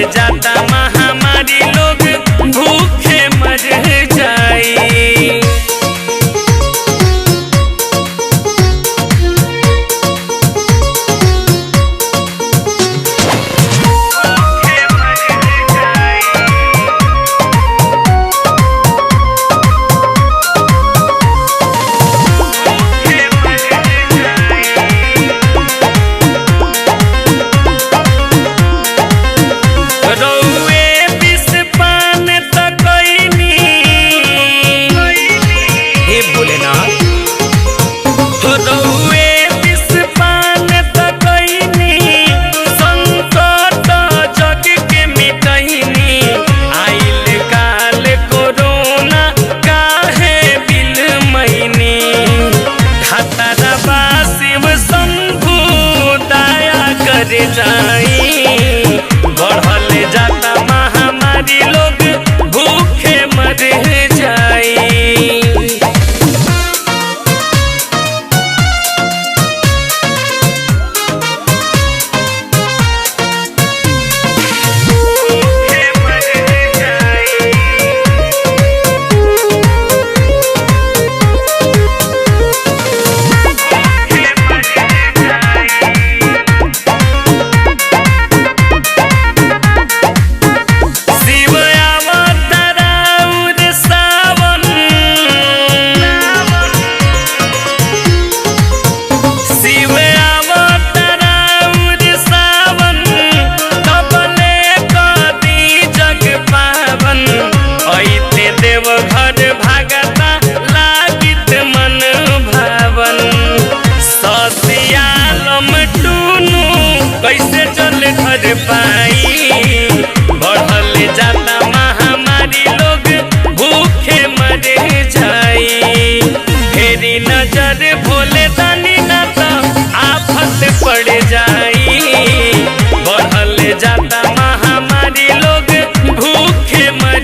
जाता महामारी लोग भूखे मर जाई। जाई बढ़ल जाता महामारी लोग भूखे मर जाई। घर भागता लागित मन भावन ससियालम टूनू कैसे चल घर पाई बढ़ल जाता महामारी लोग भूखे मर जाई। फेरी नजर भोले दानी ना तो आफत पड़ जाई बढ़ल जाता महामारी लोग भूखे मर